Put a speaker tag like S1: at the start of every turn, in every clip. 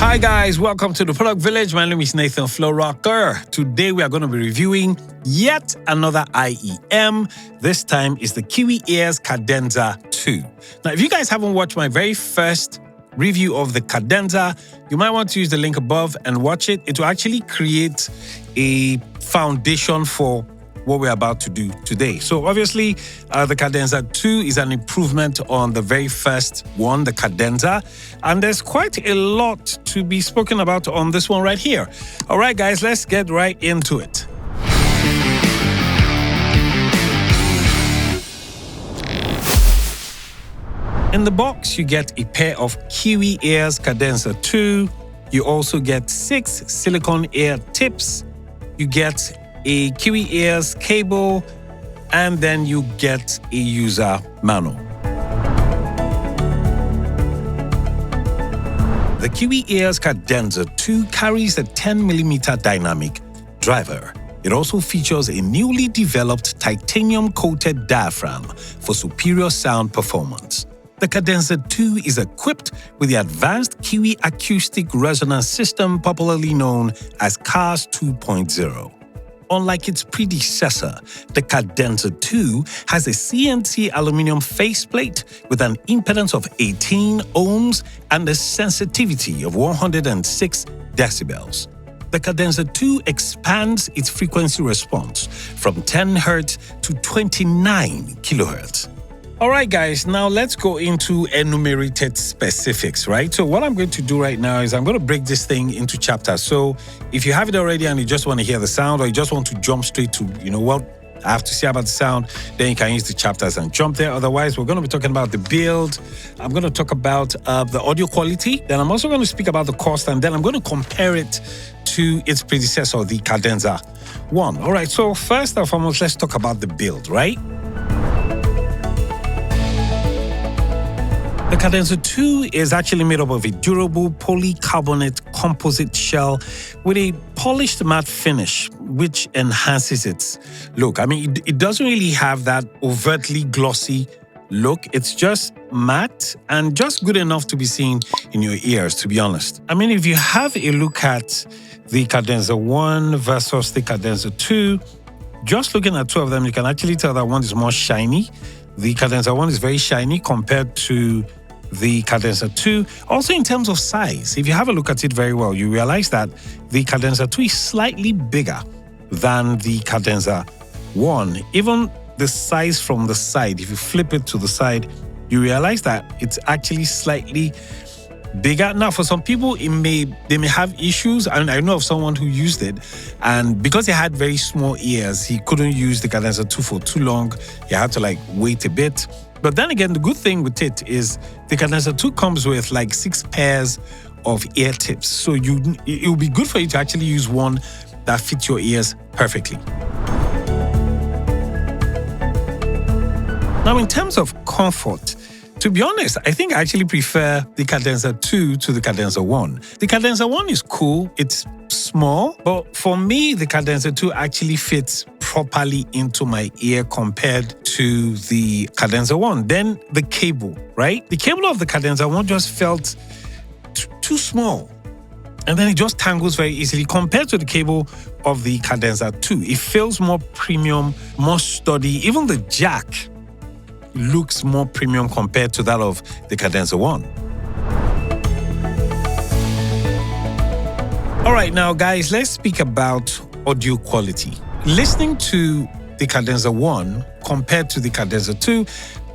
S1: Hi guys, welcome to the Product Village. My name is Nathan Flow Rocker. Today we are going to be reviewing yet another IEM. This time is the Kiwi Ears Cadenza II. Now, if you guys haven't watched my very first review of the Cadenza, you might want to use the link above and watch it. It will actually create a foundation for what we're about to do today. So obviously, the Cadenza II is an improvement on the very first one, the Cadenza, and there's quite a lot to be spoken about on this one right here. All right, guys, let's get right into it. In the box, you get a pair of Kiwi Ears Cadenza II. You also get 6 silicone ear tips. You get a Kiwi Ears cable, and then you get a user manual. The Kiwi Ears Cadenza II carries a 10mm dynamic driver. It also features a newly developed titanium-coated diaphragm for superior sound performance. The Cadenza II is equipped with the advanced Kiwi acoustic resonance system, popularly known as CARS 2.0. Unlike its predecessor, the Cadenza II has a CNC aluminum faceplate with an impedance of 18 ohms and a sensitivity of 106 decibels. The Cadenza II expands its frequency response from 10 Hz to 29 kHz. All right, guys, now let's go into enumerated specifics, right? So what I'm going to do right now is I'm going to break this thing into chapters. So if you have it already and you just want to hear the sound, or you just want to jump straight to, what I have to say about the sound, then you can use the chapters and jump there. Otherwise, we're going to be talking about the build. I'm going to talk about the audio quality. Then I'm also going to speak about the cost, and then I'm going to compare it to its predecessor, the Cadenza I. All right, so first and foremost, let's talk about the build, right? The Cadenza II is actually made up of a durable polycarbonate composite shell with a polished matte finish, which enhances its look. I mean, it doesn't really have that overtly glossy look. It's just matte and just good enough to be seen in your ears, to be honest. I mean, if you have a look at the Cadenza I versus the Cadenza II, just looking at two of them, you can actually tell that one is more shiny. The Cadenza I is very shiny compared to the Cadenza II. Also, in terms of size, if you have a look at it very well, you realize that the Cadenza II is slightly bigger than the Cadenza I. Even the size from the side, if you flip it to the side, you realize that it's actually slightly bigger. Now, for some people, they may have issues, and I know of someone who used it, and because he had very small ears, he couldn't use the Cadenza II for too long. He had to wait a bit. But then again, the good thing with it is the Cadenza II comes with 6 pairs of ear tips. So it will be good for you to actually use one that fits your ears perfectly. Now, in terms of comfort, to be honest, I think I actually prefer the Cadenza II to the Cadenza I. The Cadenza I is cool, it's small, but for me, the Cadenza II actually fits properly into my ear compared to the Cadenza I. Then the cable, right? The cable of the Cadenza I just felt too small. And then it just tangles very easily compared to the cable of the Cadenza II. It feels more premium, more sturdy. Even the jack looks more premium compared to that of the Cadenza I. All right, now guys, let's speak about audio quality. Listening to the Cadenza I compared to the Cadenza II,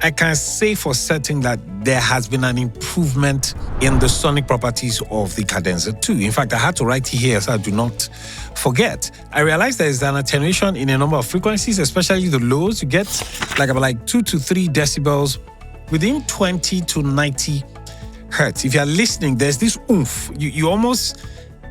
S1: I can say for certain that there has been an improvement in the sonic properties of the Cadenza II. In fact, I had to write it here so I do not forget. I realized there is an attenuation in a number of frequencies, especially the lows. You get about 2 to 3 decibels within 20 to 90 hertz. If you're listening, there's this oomph. You almost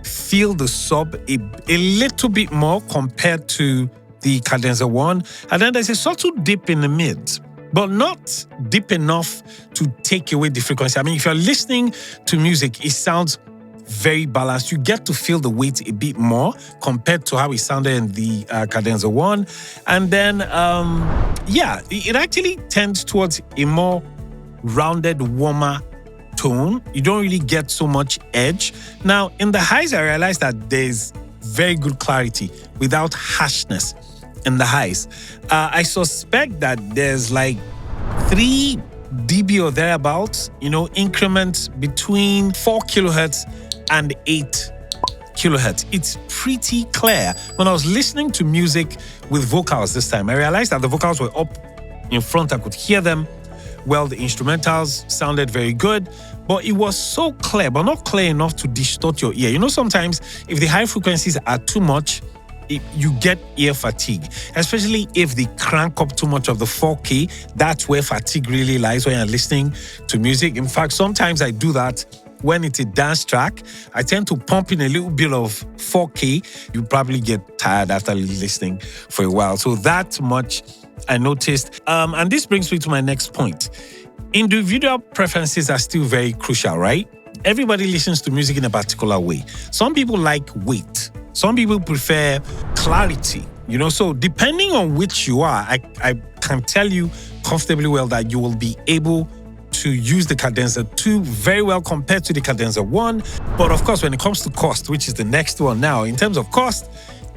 S1: feel the sub a little bit more compared to the Cadenza I. And then there's a subtle dip in the mids, but not deep enough to take away the frequency. I mean, if you're listening to music, it sounds very balanced. You get to feel the weight a bit more compared to how it sounded in the Cadenza I. And then, it actually tends towards a more rounded, warmer tone. You don't really get so much edge. Now, in the highs, I realized that there's very good clarity without harshness in the highs. I suspect that there's like 3 dB or thereabouts, increments between 4 kilohertz and 8 kilohertz. It's pretty clear. When I was listening to music with vocals this time, I realized that the vocals were up in front. I could hear them. Well, the instrumentals sounded very good, but it was so clear, but not clear enough to distort your ear. Sometimes if the high frequencies are too much, you get ear fatigue, especially if they crank up too much of the 4K. That's where fatigue really lies when you're listening to music. In fact, sometimes I do that when it's a dance track. I tend to pump in a little bit of 4K. You probably get tired after listening for a while. So that much I noticed. And this brings me to my next point. Individual preferences are still very crucial, right? Everybody listens to music in a particular way. Some people like weight. Some people prefer clarity, so depending on which you are, I can tell you comfortably well that you will be able to use the Cadenza 2 very well compared to the Cadenza 1. But of course, when it comes to cost, which is the next one now, in terms of cost,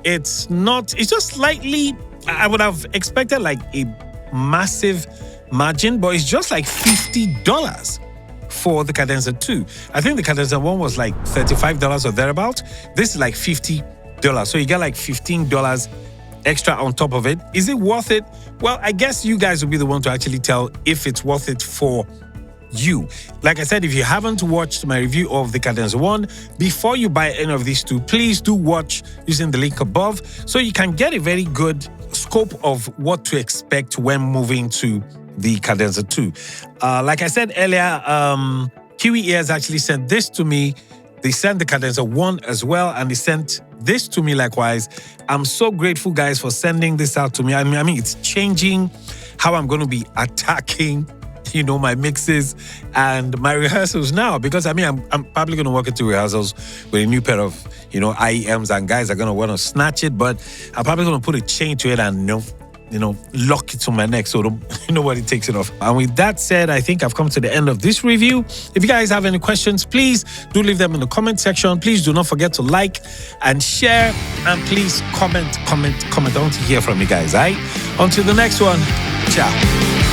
S1: it's just slightly, I would have expected like a massive margin, but it's just like $50 for the Cadenza 2. I think the Cadenza 1 was like $35 or thereabout. This is like $50. So you get like $15 extra on top of it. Is it worth it? Well, I guess you guys will be the one to actually tell if it's worth it for you. Like I said, if you haven't watched my review of the Cadenza 1, before you buy any of these two, please do watch using the link above so you can get a very good scope of what to expect when moving to the Cadenza 2. Like I said earlier, Kiwi Ears actually sent this to me. They sent the Cadenza 1 as well, and they sent this to me likewise. I'm so grateful, guys, for sending this out to me. I mean, it's changing how I'm going to be attacking, my mixes and my rehearsals now. Because, I'm probably going to walk into rehearsals with a new pair of, IEMs, and guys are going to want to snatch it, but I'm probably going to put a chain to it and, lock it to my neck so nobody takes it off. And with that said, I think I've come to the end of this review. If you guys have any questions, please do leave them in the comment section. Please do not forget to like and share, and please comment. I want to hear from you guys, all right? Until the next one, ciao.